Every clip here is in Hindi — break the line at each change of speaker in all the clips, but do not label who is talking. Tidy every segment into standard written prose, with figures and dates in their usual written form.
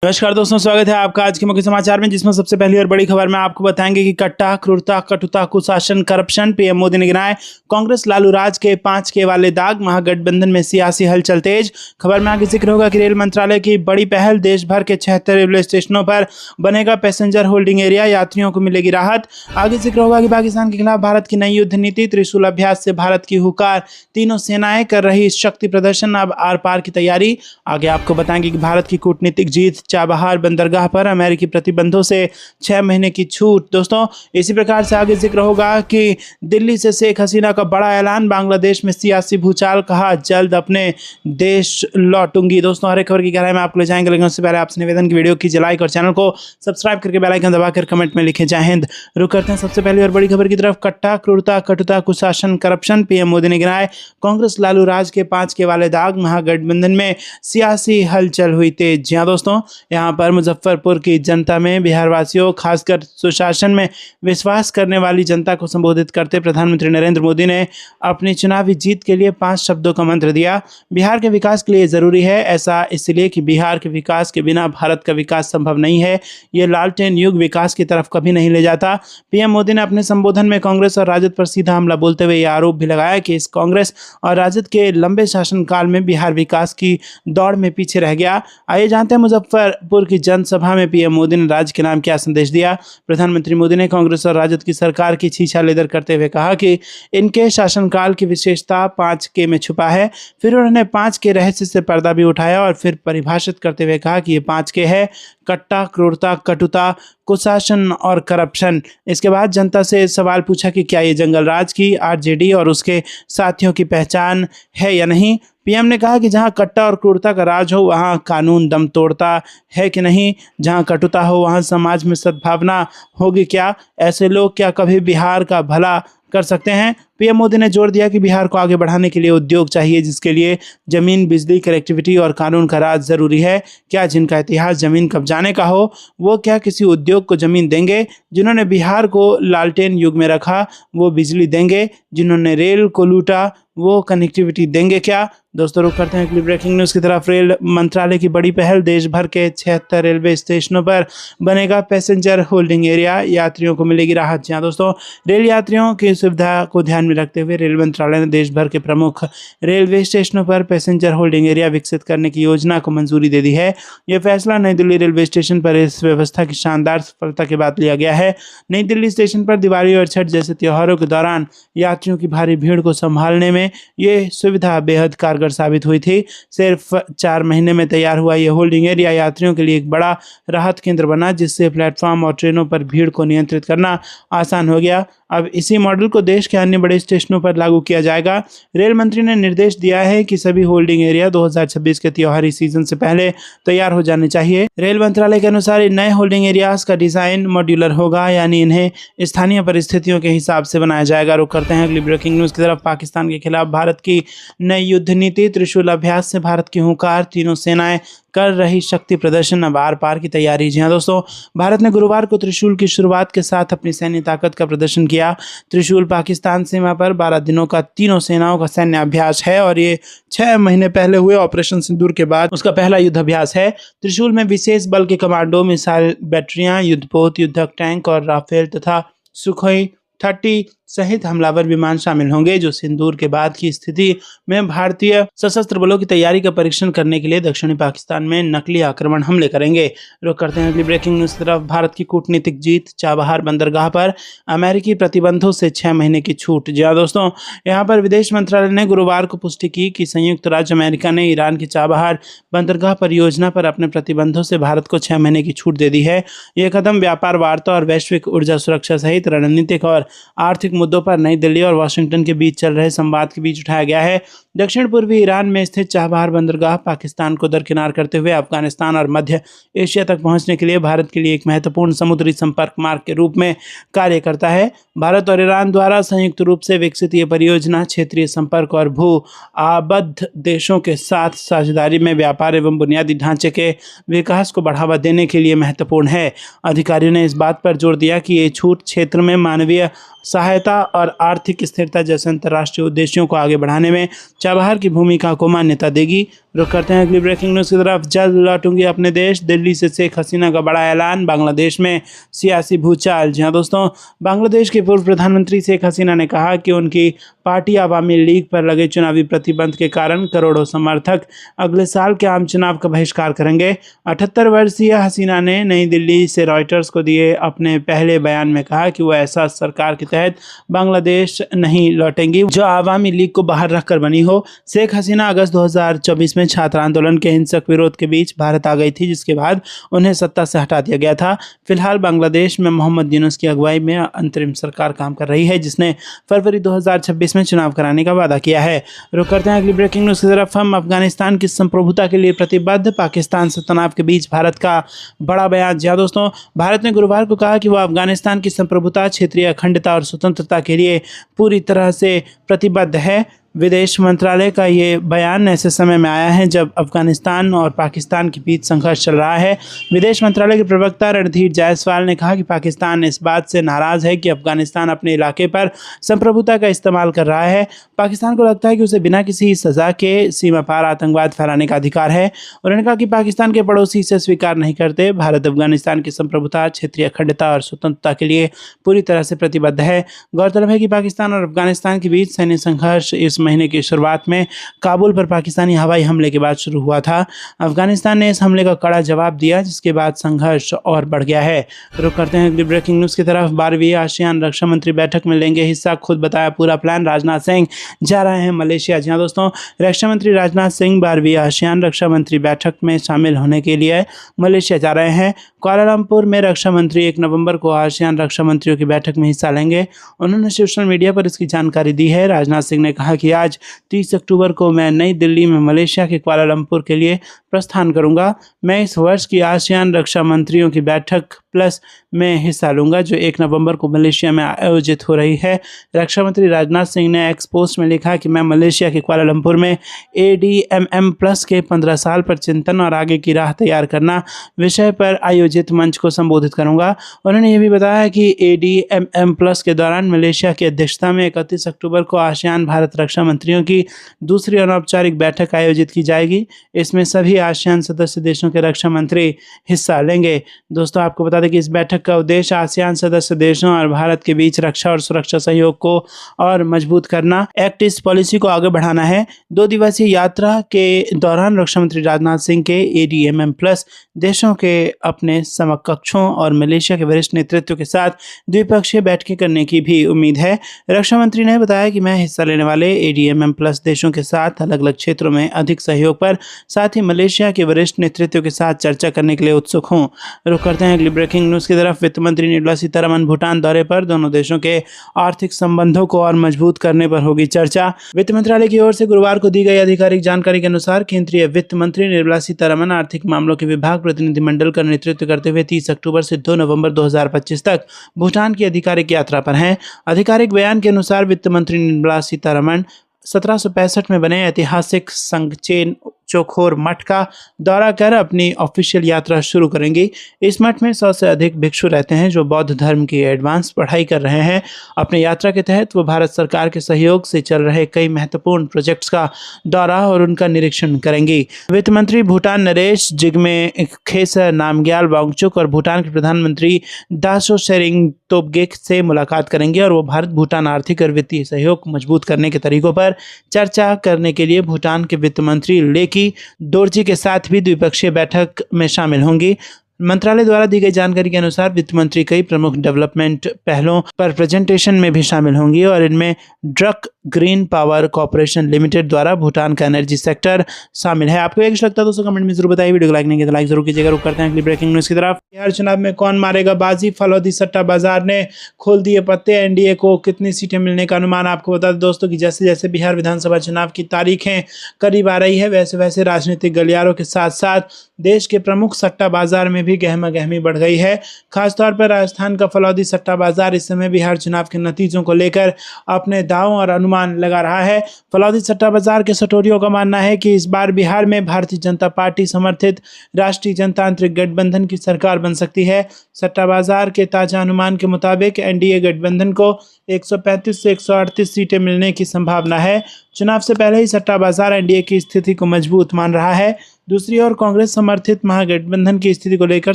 नमस्कार दोस्तों, स्वागत है आपका आज के मुख्य समाचार में, जिसमें सबसे पहली और बड़ी खबर में आपको बताएंगे कि कट्टा, क्रूरता, कटुता, कुशासन, करप्शन, पीएम मोदी ने गिनाए कांग्रेस लालू राज के 5K वाले दाग, महागठबंधन में सियासी हलचल तेज। खबर में आगे जिक्र होगा कि रेल मंत्रालय की बड़ी पहल, देश भर के 76 रेलवे स्टेशनों पर बनेगा पैसेंजर होल्डिंग एरिया, यात्रियों को मिलेगी राहत। आगे जिक्र होगा कि पाकिस्तान के खिलाफ भारत की नई युद्ध नीति, त्रिशूल अभ्यास से भारत की हुकार, तीनों सेनाएं कर रही शक्ति प्रदर्शन, अब आर पार की तैयारी। आगे आपको बताएंगे कि भारत की कूटनीतिक जीत, चाबहार बंदरगाह पर अमेरिकी प्रतिबंधों से 6 महीने की छूट। दोस्तों, इसी प्रकार से आगे जिक्र होगा कि दिल्ली से शेख हसीना का बड़ा ऐलान, बांग्लादेश में सियासी भूचाल, कहा जल्द अपने देश लौटूंगी। दोस्तों, हर एक खबर की गहराई में आपको ले जाएंगे, लेकिन उससे पहले आपसे निवेदन की वीडियो कीजिए लाइक और चैनल को सब्सक्राइब करके बेल आइकन दबाकर कमेंट में लिखे जय हिंद। रुक करते हैं सबसे पहली और बड़ी खबर की तरफ। कट्टा, क्रूरता, कटुता, कुशासन, करप्शन, पीएम मोदी ने गिनाए कांग्रेस लालू राज के 5K वाले दाग, महागठबंधन में सियासी हलचल हुई तेज। जी हाँ दोस्तों, यहाँ पर मुजफ्फरपुर की जनता में बिहार वासियों, खासकर सुशासन में विश्वास करने वाली जनता को संबोधित करते प्रधानमंत्री नरेंद्र मोदी ने अपनी चुनावी जीत के लिए 5 शब्दों का मंत्र दिया। बिहार के विकास के लिए जरूरी है, ऐसा इसलिए कि बिहार के विकास के बिना भारत का विकास संभव नहीं है। ये लालटेन युग विकास की तरफ कभी नहीं ले जाता। पीएम मोदी ने अपने संबोधन में कांग्रेस और राजद पर सीधा हमला बोलते हुए यह आरोप भी लगाया कि इस कांग्रेस और राजद के लंबे शासनकाल में बिहार विकास की दौड़ में पीछे रह गया। आइए जानते हैं मुजफ्फरपुर की जनसभा में पीएम मोदी ने राज्य के नाम क्या संदेश दिया। प्रधानमंत्री मोदी ने कांग्रेस और राजद की सरकार की छीछा लेदर करते हुए कहा कि इनके शासनकाल की विशेषता 5K में छुपा है। फिर उन्होंने 5K रहस्य से पर्दा भी उठाया और फिर परिभाषित करते हुए कहा कि ये 5K है: कट्टा, क्रूरता, कटुता, कुशासन और करप्शन। इसके बाद जनता से सवाल पूछा कि क्या ये जंगल राज की आरजेडी और उसके साथियों की पहचान है या नहीं। पीएम ने कहा कि जहां कट्टा और क्रूरता का राज हो, वहां कानून दम तोड़ता है कि नहीं। जहां कटुता हो, वहां समाज में सद्भावना होगी क्या? ऐसे लोग क्या कभी बिहार का भला कर सकते हैं? पीएम मोदी ने जोर दिया कि बिहार को आगे बढ़ाने के लिए उद्योग चाहिए, जिसके लिए जमीन, बिजली, कनेक्टिविटी और कानून का राज जरूरी है। क्या जिनका इतिहास जमीन कब्जाने का हो, वो क्या किसी उद्योग को जमीन देंगे? जिन्होंने बिहार को लालटेन युग में रखा, वो बिजली देंगे? जिन्होंने रेल को लूटा, वो कनेक्टिविटी देंगे क्या? दोस्तों, रुक करते हैं अगली ब्रेकिंग न्यूज़ की तरफ। रेल मंत्रालय की बड़ी पहल, देश भर के 76 रेलवे स्टेशनों पर बनेगा पैसेंजर होल्डिंग एरिया, यात्रियों को मिलेगी राहत। जी हाँ दोस्तों, रेल यात्रियों की सुविधा को ध्यान में रखते हुए रेल मंत्रालय ने देश भर के प्रमुख रेलवे स्टेशनों पर पैसेंजर होल्डिंग एरिया विकसित करने की योजना को मंजूरी दे दी है। यह फैसला नई दिल्ली रेलवे स्टेशन पर इस व्यवस्था की शानदार सफलता के बाद लिया गया है। नई दिल्ली स्टेशन पर दिवाली और छठ जैसे त्योहारों के दौरान यात्रियों की भारी भीड़ को संभालने में ये सुविधा बेहद कारगर साबित हुई थी। सिर्फ 4 महीने में तैयार हुआ यह होल्डिंग एरिया यात्रियों के लिए एक बड़ा राहत केंद्र बना, जिससे प्लेटफॉर्म और ट्रेनों पर भीड़ को नियंत्रित करना आसान हो गया। अब इसी मॉडल को देश के अन्य बड़े स्टेशनों पर लागू किया जाएगा। रेल मंत्री ने निर्देश दिया है कि सभी होल्डिंग एरिया 2026 के त्योहारी सीजन से पहले तैयार हो जाने चाहिए। रेल मंत्रालय के अनुसार इन नए होल्डिंग एरियाज का डिजाइन मॉड्यूलर होगा, यानी इन्हें स्थानीय परिस्थितियों के हिसाब से बनाया जाएगा। रुक करते हैं अगली ब्रेकिंग न्यूज़ की तरफ। पाकिस्तान के खिलाफ भारत की नई युद्ध नीति, त्रिशूल अभ्यास से भारत की हुंकार, तीनों सेनाएं कर रही शक्ति प्रदर्शन, अब आर पार की तैयारी। जी हाँ दोस्तों, भारत ने गुरुवार को त्रिशूल की शुरुआत के साथ अपनी सैन्य ताकत का प्रदर्शन किया। त्रिशूल पाकिस्तान सीमा पर 12 दिनों का तीनों सेनाओं का सैन्य अभ्यास है और ये 6 महीने पहले हुए ऑपरेशन सिंदूर के बाद उसका पहला युद्ध अभ्यास है। त्रिशूल में विशेष बल के कमांडो, मिसाइल बैटरियां, युद्धपोत, युद्धक टैंक और राफेल तथा सुखोई 30 सहित हमलावर विमान शामिल होंगे, जो सिंदूर के बाद की स्थिति में भारतीय सशस्त्र बलों की तैयारी का परीक्षण करने के लिए दक्षिणी पाकिस्तान में नकली आक्रमण हमले करेंगे। रुक करते हैं अगली ब्रेकिंग न्यूज़ की तरफ। भारत की कूटनीतिक जीत, चाबहार बंदरगाह पर अमेरिकी प्रतिबंधों से 6 महीने की छूट। जी हाँ दोस्तों, यहाँ पर विदेश मंत्रालय ने गुरुवार को पुष्टि की कि संयुक्त राज्य अमेरिका ने ईरान की चाबहार बंदरगाह परियोजना पर अपने प्रतिबंधों से भारत को 6 महीने की छूट दे दी है। यह कदम व्यापार, वार्ता और वैश्विक ऊर्जा सुरक्षा सहित रणनीतिक और आर्थिक मुद्दों पर नई दिल्ली और वाशिंगटन के बीच चल रहे संवाद के बीच उठाया गया है। दक्षिण पूर्वी ईरान में स्थित चाबहार बंदरगाह पाकिस्तान को दरकिनार करते हुए अफगानिस्तान और मध्य एशिया तक पहुंचने के लिए भारत के लिए एक महत्वपूर्ण समुद्री संपर्क मार्ग के रूप में कार्य करता है। भारत और ईरान द्वारा संयुक्त रूप से विकसित ये परियोजना क्षेत्रीय संपर्क और भू आबद्ध देशों के साथ साझेदारी में व्यापार एवं बुनियादी ढांचे के विकास को बढ़ावा देने के लिए महत्वपूर्ण है। अधिकारियों ने इस बात पर जोर दिया कि ये छूट क्षेत्र में मानवीय सहायता और आर्थिक स्थिरता जैसे अंतर्राष्ट्रीय उद्देश्यों को आगे बढ़ाने में चाबहार की भूमिका को मान्यता देगी। रुक करते हैं अगली ब्रेकिंग न्यूज़ की तरफ। जल्द लौटूंगी अपने देश, दिल्ली से शेख हसीना का बड़ा ऐलान। बांग्लादेश में सियासी भूचाल। जी हाँ दोस्तों, बांग्लादेश के पूर्व प्रधानमंत्री शेख हसीना ने कहा कि उनकी पार्टी आवामी लीग पर लगे चुनावी प्रतिबंध के कारण करोड़ों समर्थक अगले साल के आम चुनाव का बहिष्कार करेंगे। 78 वर्षीय हसीना ने नई दिल्ली से रॉयटर्स को दिए अपने पहले बयान में कहा कि वो ऐसा सरकार के तहत बांग्लादेश नहीं लौटेंगी जो आवामी लीग को बाहर रखकर बनी हो। शेख हसीना अगस्त 2024 में छात्र आंदोलन के हिंसक विरोध के बीच भारत आ गई थी, जिसके बाद उन्हें सत्ता से हटा दिया गया था। फिलहाल बांग्लादेश में मोहम्मद यूनुस की अगुवाई में अंतरिम सरकार काम कर रही है, जिसने फरवरी 2026 में चुनाव कराने का वादा किया है। रुक करते हैं अगली ब्रेकिंग न्यूज़ की तरफ। हम अफगानिस्तान की संप्रभुता के लिए प्रतिबद्ध, पाकिस्तान से तनाव के बीच भारत का बड़ा बयान। जी हाँ दोस्तों, भारत ने गुरुवार को कहा कि वह अफगानिस्तान की संप्रभुता, क्षेत्रीय अखंडता और स्वतंत्रता के लिए पूरी तरह से प्रतिबद्ध है। विदेश मंत्रालय का ये बयान ऐसे समय में आया है जब अफगानिस्तान और पाकिस्तान के बीच संघर्ष चल रहा है। विदेश मंत्रालय के प्रवक्ता रणधीर जायसवाल ने कहा कि पाकिस्तान इस बात से नाराज़ है कि अफगानिस्तान अपने इलाके पर संप्रभुता का इस्तेमाल कर रहा है। पाकिस्तान को लगता है कि उसे बिना किसी सज़ा के सीमा पार आतंकवाद फैलाने का अधिकार है। उन्होंने कहा कि पाकिस्तान के पड़ोसी इसे स्वीकार नहीं करते। भारत अफगानिस्तान की संप्रभुता, क्षेत्रीय अखंडता और स्वतंत्रता के लिए पूरी तरह से प्रतिबद्ध है। गौरतलब है कि पाकिस्तान और अफगानिस्तान के बीच सैन्य संघर्ष इस महीने की शुरुआत में काबुल पर पाकिस्तानी हवाई हमले के बाद शुरू हुआ था। अफगानिस्तान ने इस हमले का कड़ा जवाब दिया, जिसके बाद संघर्ष और बढ़ गया है। रुक करते हैं अगली ब्रेकिंग न्यूज़ की तरफ। 12वीं आसियान रक्षा मंत्री बैठक में लेंगे हिस्सा, खुद बताया पूरा प्लान। राजनाथ सिंह जा रहे हैं मलेशिया। जी हाँ दोस्तों, रक्षा मंत्री राजनाथ सिंह 12वीं आसियान रक्षा मंत्री बैठक में शामिल होने के लिए मलेशिया जा रहे हैं। कुआलालंपुर में रक्षा मंत्री 1 नवंबर को आसियान रक्षा मंत्रियों की बैठक में हिस्सा लेंगे। उन्होंने सोशल मीडिया पर इसकी जानकारी दी है। राजनाथ सिंह ने कहा कि आज 30 अक्टूबर को मैं नई दिल्ली में मलेशिया के कुआलालंपुर के लिए प्रस्थान करूंगा। मैं इस वर्ष की आसियान रक्षा मंत्रियों की बैठक प्लस में हिस्सा लूंगा, जो 1 नवंबर को मलेशिया में आयोजित हो रही है। रक्षा मंत्री राजनाथ सिंह ने एक्स पोस्ट में लिखा कि मैं मलेशिया के कुआलालंपुर में ADMM प्लस के 15 साल पर चिंतन और आगे की राह तैयार करना विषय पर आयोजित मंच को संबोधित करूंगा। उन्होंने ये भी बताया कि ADMM प्लस के दौरान मलेशिया की अध्यक्षता में 31 अक्टूबर को आसियान भारत रक्षा मंत्रियों की दूसरी अनौपचारिक बैठक आयोजित की जाएगी। इसमें सभी आसियान सदस्य देशों के रक्षा मंत्री हिस्सा लेंगे। दोस्तों, आपको बता दें कि इस बैठक का उद्देश्य आसियान सदस्य देशों और भारत के बीच रक्षा और सुरक्षा सहयोग को और मजबूत करना, एक्ट ईस्ट पॉलिसी को आगे बढ़ाना है। 2 दिवसीय यात्रा के दौरान रक्षा मंत्री राजनाथ सिंह के ADMM प्लस देशों के अपने समकक्षों और मलेशिया के वरिष्ठ नेतृत्व के साथ द्विपक्षीय बैठकें करने की भी उम्मीद है। रक्षा मंत्री ने बताया कि मैं हिस्सा लेने वाले ADMM प्लस देशों के साथ अलग अलग क्षेत्रों में अधिक सहयोग पर, साथ ही मलेशिया के वरिष्ठ नेतृत्व के साथ चर्चा करने के लिए उत्सुक हूं। रुक करते हैं अगली ब्रेकिंग न्यूज़ की तरफ। वित्त मंत्री निर्मला सीतारमण भूटान दौरे पर, दोनों देशों के आर्थिक संबंधों को और मजबूत करने पर होगी चर्चा। वित्त मंत्रालय की ओर से गुरुवार को दी गई आधिकारिक जानकारी के अनुसार केंद्रीय वित्त मंत्री निर्मला सीतारमण आर्थिक मामलों के विभाग प्रतिनिधिमंडल का नेतृत्व करते हुए 30 अक्टूबर से 2 नवंबर 2025 तक भूटान की आधिकारिक यात्रा पर हैं। आधिकारिक बयान के अनुसार वित्त मंत्री निर्मला सीतारमण 1765 में बने ऐतिहासिक संगचेन चोखोर मठ का दौरा कर अपनी ऑफिशियल यात्रा शुरू करेंगी। इस मठ में 100 से अधिक भिक्षु रहते हैं जो बौद्ध धर्म की एडवांस पढ़ाई कर रहे हैं। अपनी यात्रा के तहत वो भारत सरकार के सहयोग से चल रहे कई महत्वपूर्ण प्रोजेक्ट्स का दौरा और उनका निरीक्षण करेंगी। वित्त मंत्री भूटान नरेश जिग्मे खेसर नामग्याल वांगचुक और भूटान के प्रधानमंत्री दाशो शेरिंग तोब्गे से मुलाकात करेंगे और वो भारत भूटान आर्थिक और वित्तीय सहयोग को मजबूत करने के तरीकों पर चर्चा करने के लिए भूटान के वित्त मंत्री लेकी दोरजी के साथ भी द्विपक्षीय बैठक में शामिल होंगी। मंत्रालय द्वारा दी गई जानकारी के अनुसार वित्त मंत्री कई प्रमुख डेवलपमेंट पहलों पर प्रेजेंटेशन में भी शामिल होंगी और इनमें drug green power corporation limited द्वारा भूटान का एनर्जी सेक्टर शामिल है। आपको एक लगता है दोस्तों कमेंट में जरूर बताइए। वीडियो को लाइक नहीं किया तो लाइक जरूर कीजिएगा। रुक करते हैं अगली ब्रेकिंग न्यूज़ की तरफ। बिहार चुनाव में कौन मारेगा बाजी, फलौदी सट्टा बाजार ने खोल दिए पत्ते। एनडीए को कितनी सीटें मिलने का अनुमान। आपको बता दें दोस्तों कि जैसे जैसे बिहार विधानसभा चुनाव की तारीखें करीब आ रही है, वैसे वैसे राजनीतिक गलियारों के साथ साथ देश के प्रमुख सट्टा बाजार में भी गहमा गहमी बढ़ गई है। खासतौर पर राजस्थान का फलौदी सट्टा बाजार इस समय बिहार चुनाव के नतीजों को लेकर अपने दावों और अनुमान लगा रहा है। फलौदी सट्टा बाजार के सटोरियों का मानना है कि इस बार बिहार में भारतीय जनता पार्टी समर्थित राष्ट्रीय जनतांत्रिक गठबंधन की सरकार बन सकती है। सट्टा बाजार के ताजा अनुमान के मुताबिक एनडीए गठबंधन को 135 से 138 सीटें मिलने की संभावना है। चुनाव से पहले ही सट्टा बाजार एनडीए की स्थिति को मजबूत मान रहा है। दूसरी ओर कांग्रेस समर्थित महागठबंधन की स्थिति को लेकर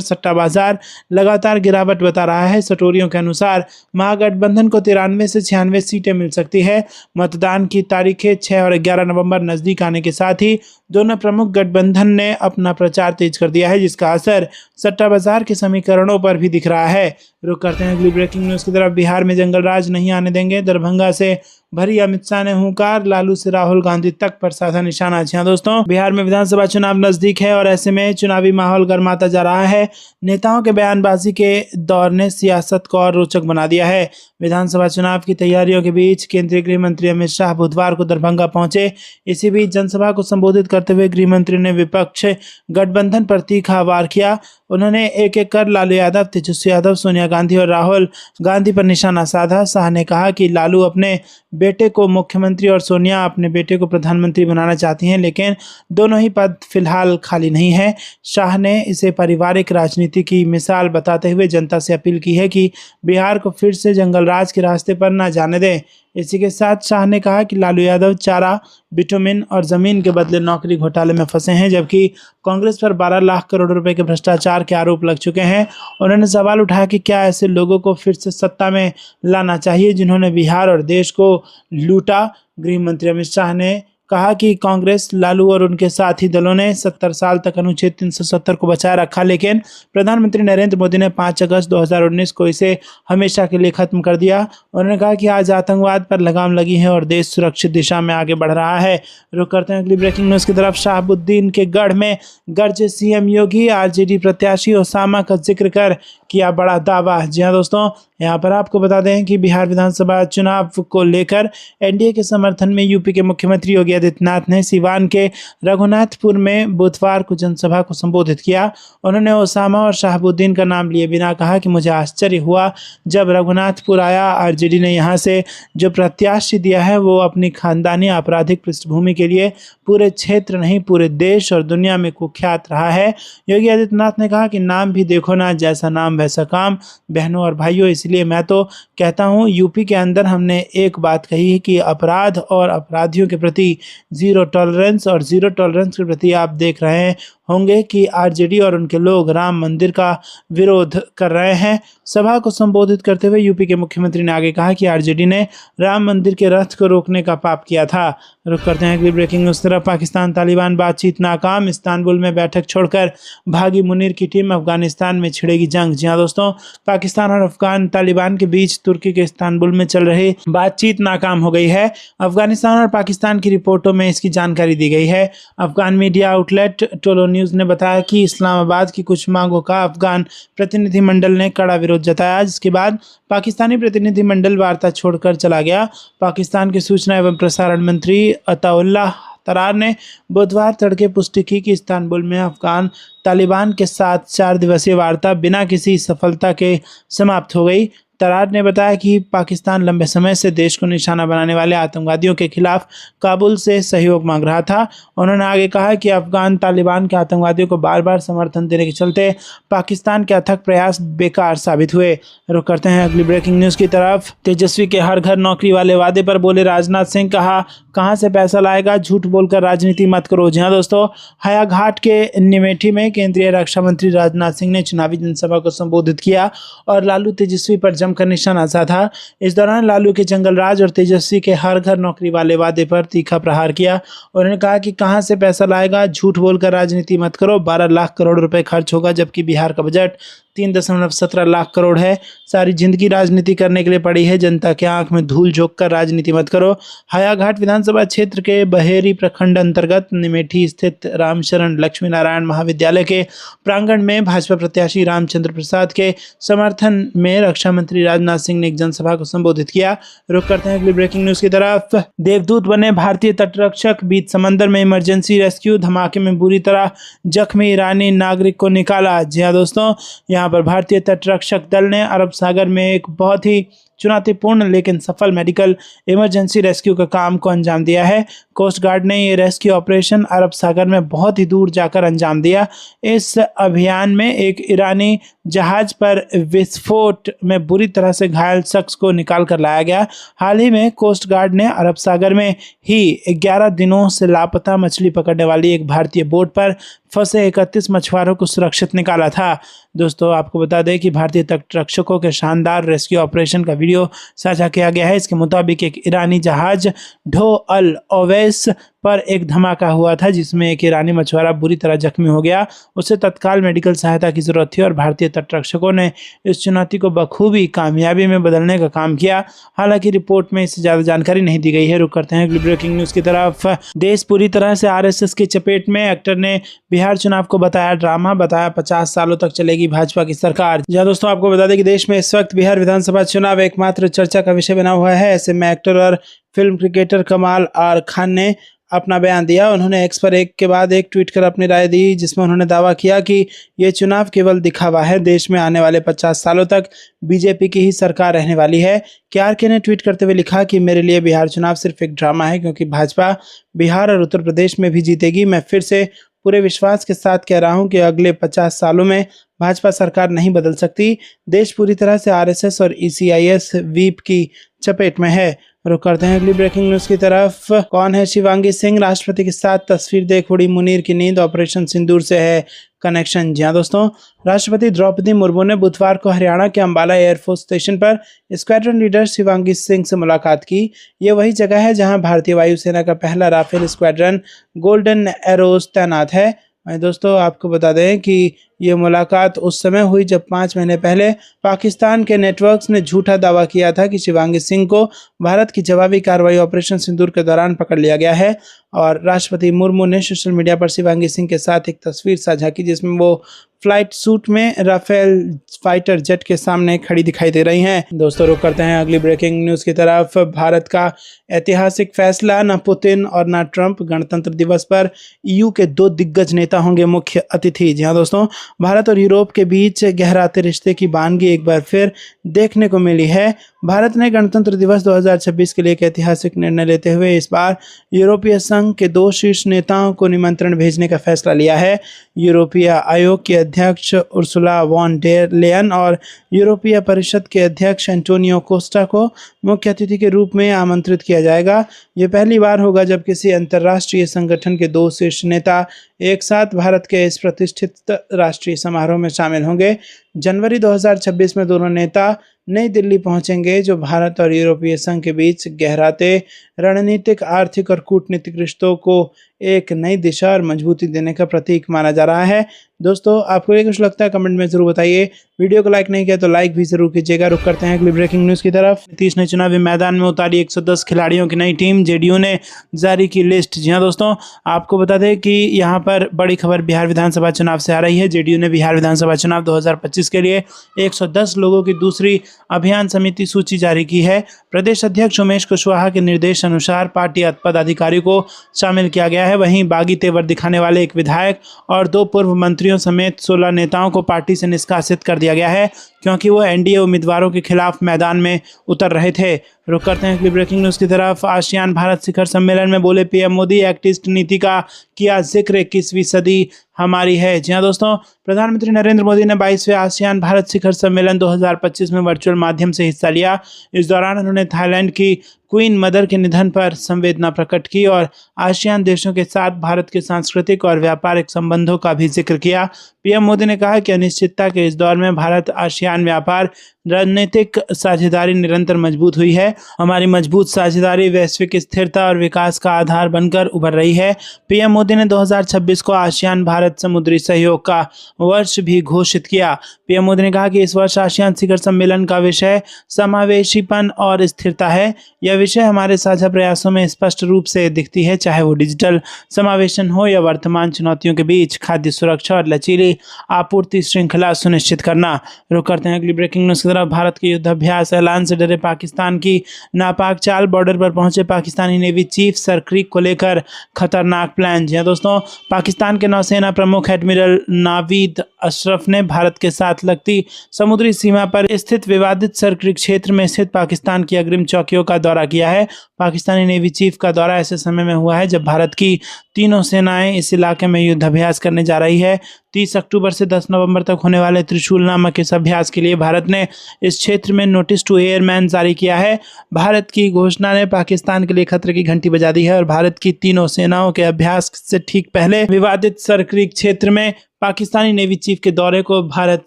सट्टा बाजार लगातार गिरावट बता रहा है। सटोरियों के अनुसार महागठबंधन को 93 से 96 सीटें मिल सकती है। मतदान की तारीखें 6 और 11 नवंबर नजदीक आने के साथ ही दोनों प्रमुख गठबंधन ने अपना प्रचार तेज कर दिया है, जिसका असर सट्टा बाजार के समीकरणों पर भी दिख रहा है। रुक करते हैं अगली ब्रेकिंग न्यूज की तरफ। बिहार में जंगल राज नहीं आने देंगे, दरभंगा से भरी अमित शाह ने हुंकार, लालू से राहुल गांधी तक पर साधा निशाना। जी हाँ दोस्तों, बिहार में विधानसभा चुनाव नजदीक है और ऐसे में चुनावी माहौल गर्माता जा रहा है। नेताओं के बयानबाजी के दौर ने सियासत को और रोचक बना दिया है। विधानसभा चुनाव की तैयारियों के बीच केंद्रीय गृह मंत्री अमित शाह बुधवार को दरभंगा पहुंचे। इसी बीच जनसभा को संबोधित करते हुए गृह मंत्री ने विपक्ष गठबंधन पर तीखा वार किया। उन्होंने एक एक कर लालू यादव, तेजस्वी यादव, सोनिया गांधी और राहुल गांधी पर निशाना साधा। शाह ने कहा कि लालू अपने बेटे को मुख्यमंत्री और सोनिया अपने बेटे को प्रधानमंत्री बनाना चाहती हैं, लेकिन दोनों ही पद फिलहाल खाली नहीं है। शाह ने इसे पारिवारिक राजनीति की मिसाल बताते हुए जनता से अपील की है कि बिहार को फिर से जंगल राज के रास्ते पर न जाने दें। इसी के साथ शाह ने कहा कि लालू यादव चारा, बिटुमिन और जमीन के बदले नौकरी घोटाले में फंसे हैं, जबकि कांग्रेस पर 12 लाख करोड़ रुपए के भ्रष्टाचार के आरोप लग चुके हैं। उन्होंने सवाल उठाया कि क्या ऐसे लोगों को फिर से सत्ता में लाना चाहिए जिन्होंने बिहार और देश को लूटा। गृह मंत्री अमित शाह ने कहा कि कांग्रेस, लालू और उनके साथी दलों ने 70 साल तक अनुच्छेद 370 को बचाए रखा, लेकिन प्रधानमंत्री नरेंद्र मोदी ने 5 अगस्त 2019 को इसे हमेशा के लिए खत्म कर दिया। उन्होंने कहा कि आज आतंकवाद पर लगाम लगी है और देश सुरक्षित दिशा में आगे बढ़ रहा है। रुक करते हैं अगली ब्रेकिंग न्यूज की तरफ। शहाबुद्दीन के गढ़ में गरजे सीएम योगी, आरजेडी प्रत्याशी ओसामा का जिक्र कर किया बड़ा दावा। जी हाँ दोस्तों, यहाँ पर आपको बता दें कि बिहार विधानसभा चुनाव को लेकर एनडीए के समर्थन में यूपी के मुख्यमंत्री योगी आदित्यनाथ ने सिवान के रघुनाथपुर में बुधवार को जनसभा को संबोधित किया। उन्होंने ओसामा और शहाबुद्दीन का नाम लिए बिना कहा कि मुझे आश्चर्य हुआ जब रघुनाथपुर आया। आरजेडी ने यहाँ से जो प्रत्याशी दिया है वो अपनी खानदानी आपराधिक पृष्ठभूमि के लिए पूरे क्षेत्र नहीं पूरे देश और दुनिया में कुख्यात रहा है। योगी आदित्यनाथ ने कहा कि नाम भी देखो ना, जैसा नाम वैसा काम। बहनों और भाइयों, इसलिए मैं तो कहता हूँ यूपी के अंदर हमने एक बात कही है कि अपराध और अपराधियों के प्रति जीरो टॉलरेंस, और जीरो टॉलरेंस के प्रति आप देख रहे होंगे कि आरजेडी और उनके लोग राम मंदिर का विरोध कर रहे हैं। सभा को संबोधित करते हुए यूपी के मुख्यमंत्री ने आगे कहा कि आरजेडी ने राम मंदिर के रथ को रोकने का पाप किया था। रुक करते हैं अगली ब्रेकिंग न्यूज तरफ। पाकिस्तान तालिबान बातचीत नाकाम, इस्तांबुल में बैठक छोड़कर भागी मुनीर की टीम, अफगानिस्तान में छिड़ेगी जंग। जी हाँ दोस्तों, पाकिस्तान और अफगान तालिबान के बीच तुर्की के इस्तांबुल में चल रही बातचीत नाकाम हो गई है। अफगानिस्तान और पाकिस्तान की रिपोर्टों में इसकी जानकारी दी गई है। Afghan media outlet Tolo news ने बताया कि इस्लामाबाद की कुछ मांगों का अफगान प्रतिनिधिमंडल ने कड़ा विरोध जताया, जिसके बाद पाकिस्तानी प्रतिनिधिमंडल वार्ता छोड़कर चला गया। पाकिस्तान के सूचना एवं प्रसारण मंत्री अताउल्लाह तरार ने बुधवार तड़के पुष्टि की कि इस्तांबुल में अफगान तालिबान के साथ 4 दिवसीय वार्ता बिना किसी सफलता के समाप्त हो गई। तरार ने बताया कि पाकिस्तान लंबे समय से देश को निशाना बनाने वाले आतंकवादियों के खिलाफ काबुल से सहयोग मांग रहा था। उन्होंने आगे कहा कि अफगान तालिबान के आतंकवादियों को बार बार समर्थन देने के चलते पाकिस्तान के अथक प्रयास बेकार साबित हुए। रुक करते हैं अगली ब्रेकिंग न्यूज़ की तरफ। तेजस्वी के हर घर नौकरी वाले वादे पर बोले राजनाथ सिंह, कहा कहां से पैसा लाएगा, झूठ बोलकर राजनीति मत करो। जी हाँ दोस्तों, हायाघाट के निमेठी में केंद्रीय रक्षा मंत्री राजनाथ सिंह ने चुनावी जनसभा को संबोधित किया और लालू तेजस्वी पर जमकर निशाना साधा। इस दौरान लालू के जंगल राज और तेजस्वी के हर घर नौकरी वाले वादे पर तीखा प्रहार किया। उन्होंने कहा कि कहां से पैसा लाएगा, झूठ बोलकर राजनीति मत करो। 12 लाख करोड़ रुपए खर्च होगा, जबकि बिहार का बजट 3.17 लाख करोड़ है। सारी जिंदगी राजनीति करने के लिए पड़ी है, जनता के आंख में धूल झोंक कर राजनीति मत करो। हायाघाट विधानसभा क्षेत्र के बहेरी प्रखंड अंतर्गत निमेठी स्थित रामशरण लक्ष्मी नारायण महाविद्यालय के प्रांगण में भाजपा प्रत्याशी रामचंद्र प्रसाद के समर्थन में रक्षा मंत्री राजनाथ सिंह ने एक जनसभा को संबोधित किया। रुक करते हैं अगली ब्रेकिंग न्यूज की तरफ। देवदूत बने भारतीय तटरक्षक, बीच समंदर में इमरजेंसी रेस्क्यू, धमाके में बुरी तरह जख्मी ईरानी नागरिक को निकाला। जी हाँ दोस्तों, यहाँ पर भारतीय तटरक्षक दल ने अरब सागर में एक बहुत ही चुनौतीपूर्ण लेकिन सफल मेडिकल इमरजेंसी रेस्क्यू का काम को अंजाम दिया है। कोस्ट गार्ड ने ये रेस्क्यू ऑपरेशन अरब सागर में बहुत ही दूर जाकर अंजाम दिया। इस अभियान में एक ईरानी जहाज पर विस्फोट में बुरी तरह से घायल शख्स को निकाल कर लाया गया। हाल ही में कोस्ट गार्ड ने अरब सागर में ही 11 दिनों से लापता मछली पकड़ने वाली एक भारतीय बोट पर फंसे 31 मछुआरों को सुरक्षित निकाला था। दोस्तों, आपको बता दें कि भारतीय तटरक्षकों के शानदार रेस्क्यू ऑपरेशन का वीडियो साझा किया गया है। इसके मुताबिक एक ईरानी जहाज ढो अल ओवैस पर एक धमाका हुआ था, जिसमें एक ईरानी मछुआरा बुरी तरह जख्मी हो गया। उसे तत्काल मेडिकल सहायता की जरूरत थी और भारतीय तटरक्षकों ने इस चुनौती को बखूबी कामयाबी में बदलने का काम किया। हालांकि रिपोर्ट में इससे ज्यादा जानकारी नहीं दी गई है। रुक करते हैं अगली ब्रेकिंग न्यूज की तरफ। देश पूरी तरह से आरएसएस की चपेट में, एक्टर ने बिहार चुनाव को बताया ड्रामा, बताया 50 सालों तक चलेगी भाजपा की सरकार। जहाँ दोस्तों, आपको बता दें कि देश में इस वक्त बिहार विधानसभा चुनाव एकमात्र चर्चा का विषय बना हुआ है। ऐसे में एक्टर और फिल्म क्रिकेटर कमाल आर खान ने अपना बयान दिया। उन्होंने एक्स पर एक के बाद एक ट्वीट कर अपनी राय दी, जिसमें उन्होंने दावा किया कि ये चुनाव केवल दिखावा है। देश में आने वाले 50 सालों तक बीजेपी की ही सरकार रहने वाली है। केआरके ने ट्वीट करते हुए लिखा कि मेरे लिए बिहार चुनाव सिर्फ एक ड्रामा है, क्योंकि भाजपा बिहार और उत्तर प्रदेश में भी जीतेगी। मैं फिर से पूरे विश्वास के साथ कह रहा हूं कि अगले 50 सालों में भाजपा सरकार नहीं बदल सकती। देश पूरी तरह से आरएसएस और ईसीआईएस वीप की चपेट में है। रुक करते हैं अगली ब्रेकिंग न्यूज की तरफ। कौन है शिवांगी सिंह? राष्ट्रपति के साथ तस्वीर देख उड़ी मुनीर की नींद, ऑपरेशन सिंदूर से है कनेक्शन। जी हाँ दोस्तों, राष्ट्रपति द्रौपदी मुर्मू ने बुधवार को हरियाणा के अंबाला एयरफोर्स स्टेशन पर स्क्वाड्रन लीडर शिवांगी सिंह से मुलाकात की। ये वही जगह है जहां भारतीय वायुसेना का पहला राफेल स्क्वाड्रन गोल्डन एरोज तैनात है। दोस्तों, आपको बता दें कि ये मुलाकात उस समय हुई जब 5 महीने पहले पाकिस्तान के नेटवर्क्स ने झूठा दावा किया था कि शिवांगी सिंह को भारत की जवाबी कार्रवाई ऑपरेशन सिंदूर के दौरान पकड़ लिया गया है। और राष्ट्रपति मुर्मू ने सोशल मीडिया पर शिवांगी सिंह के साथ एक तस्वीर साझा की, जिसमें वो फ्लाइट सूट में राफेल फाइटर जेट के सामने खड़ी दिखाई दे रही हैं। दोस्तों, रुक करते हैं अगली ब्रेकिंग न्यूज की तरफ। भारत का ऐतिहासिक फैसला, न पुतिन और न ट्रंप। गणतंत्र दिवस पर ईयू के 2 दिग्गज नेता होंगे मुख्य अतिथि। जी हाँ दोस्तों, भारत और यूरोप के बीच गहराते रिश्ते की बानगी एक बार फिर देखने को मिली है। भारत ने गणतंत्र दिवस 2026 के लिए एक ऐतिहासिक निर्णय लेते हुए इस बार यूरोपीय संघ के 2 शीर्ष नेताओं को निमंत्रण भेजने का फैसला लिया है। यूरोपीय आयोग के अध्यक्ष उर्सुला वॉन डेर लेयन और यूरोपीय परिषद के अध्यक्ष एंटोनियो कोस्टा को मुख्य अतिथि के रूप में आमंत्रित किया जाएगा। ये पहली बार होगा जब किसी अंतर्राष्ट्रीय संगठन के 2 शीर्ष नेता एक साथ भारत के इस प्रतिष्ठित राष्ट्रीय समारोह में शामिल होंगे। जनवरी 2026 में दोनों नेता नई दिल्ली पहुंचेंगे, जो भारत और यूरोपीय संघ के बीच गहराते रणनीतिक, आर्थिक और कूटनीतिक रिश्तों को एक नई दिशा और मजबूती देने का प्रतीक माना जा रहा है। दोस्तों, आपको ये कुछ लगता है कमेंट में जरूर बताइए। वीडियो को लाइक नहीं किया तो लाइक भी जरूर कीजिएगा। रुक करते हैं अगली ब्रेकिंग न्यूज की तरफ। नीतीश ने चुनावी मैदान में उतारी 110 खिलाड़ियों की नई टीम, जेडीयू ने जारी की लिस्ट। जी हाँ दोस्तों, आपको बता दें कि यहाँ पर बड़ी खबर बिहार विधानसभा चुनाव से आ रही है। जेडीयू ने बिहार विधानसभा चुनाव 2025 के लिए 110 लोगों की दूसरी अभियान समिति सूची जारी की है। प्रदेश अध्यक्ष उमेश कुशवाहा के निर्देश अनुसार पार्टी पदाधिकारियों को शामिल किया गया है। वहीं बागी तेवर दिखाने वाले एक विधायक और 2 पूर्व मंत्रियों समेत 16 नेताओं को पार्टी से निष्कासित कर दिया गया है, क्योंकि वो एनडीए उम्मीदवारों के खिलाफ मैदान में उतर रहे थे। रुक करते हैं अगली ब्रेकिंग न्यूज की तरफ। आसियान भारत शिखर सम्मेलन में बोले पीएम मोदी, एक्ट ईस्ट नीति का किया जिक्र, 21वीं सदी हमारी है। जी हाँ दोस्तों, प्रधानमंत्री नरेंद्र मोदी ने 22वें आसियान भारत शिखर सम्मेलन 2025 में वर्चुअल माध्यम से हिस्सा लिया। इस दौरान उन्होंने थाईलैंड की क्वीन मदर के निधन पर संवेदना प्रकट की और आसियान देशों के साथ भारत के सांस्कृतिक और व्यापारिक संबंधों का भी जिक्र किया। पीएम मोदी ने कहा कि अनिश्चितता के इस दौर में भारत आसियान व्यापार रणनीतिक साझेदारी निरंतर मजबूत हुई है। हमारी मजबूत साझेदारी वैश्विक स्थिरता और विकास का आधार बनकर उभर रही है। पीएम मोदी ने 2026 को आसियान भारत समुद्री सहयोग का वर्ष भी घोषित किया। पीएम मोदी ने कहा कि इस वर्ष आसियान शिखर सम्मेलन का विषय समावेशीपन और स्थिरता है। यह विषय हमारे साझा प्रयासों में स्पष्ट रूप से दिखती है, चाहे वो डिजिटल समावेशन हो या वर्तमान चुनौतियों के बीच खाद्य सुरक्षा और लचीली आपूर्ति श्रृंखला सुनिश्चित करना। रुक करते हैं अगली ब्रेकिंग न्यूज की तरफ। भारत के युद्धाभ्यास ऐलान से डरे पाकिस्तान की नापाक चाल, बॉर्डर पर पहुंचे पाकिस्तानी नेवी चीफ, सरक्रीक को लेकर खतरनाक प्लान। जी दोस्तों, पाकिस्तान के नौसेना प्रमुख एडमिरल नावीद अशरफ ने भारत के साथ लगती समुद्री सीमा पर स्थित विवादित सरक्रीक क्षेत्र में स्थित पाकिस्तान की अग्रिम चौकियों का दौरा किया है। पाकिस्तानी नेवी चीफ का दौरा ऐसे समय में हुआ है जब भारत की तीनों सेनाएं इस इलाके में युद्धाभ्यास करने जा रही है। 30 अक्टूबर से 10 नवंबर तक होने वाले त्रिशूल नामक इस अभ्यास के लिए भारत ने इस क्षेत्र में नोटिस टू एयरमैन जारी किया है। भारत की घोषणा ने पाकिस्तान के लिए खतरे की घंटी बजा दी है और भारत की तीनों सेनाओं के अभ्यास से ठीक पहले विवादित सरक्रीक क्षेत्र में पाकिस्तानी नेवी चीफ के दौरे को भारत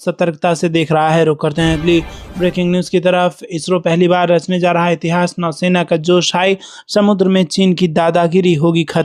सतर्कता से देख रहा है। रुक करते हैं अगली ब्रेकिंग न्यूज की तरफ। इसरो पहली बार रचने जा रहा इतिहास, नौसेना का जोश हाई, समुद्र में चीन की दादागिरी होगी खत्म।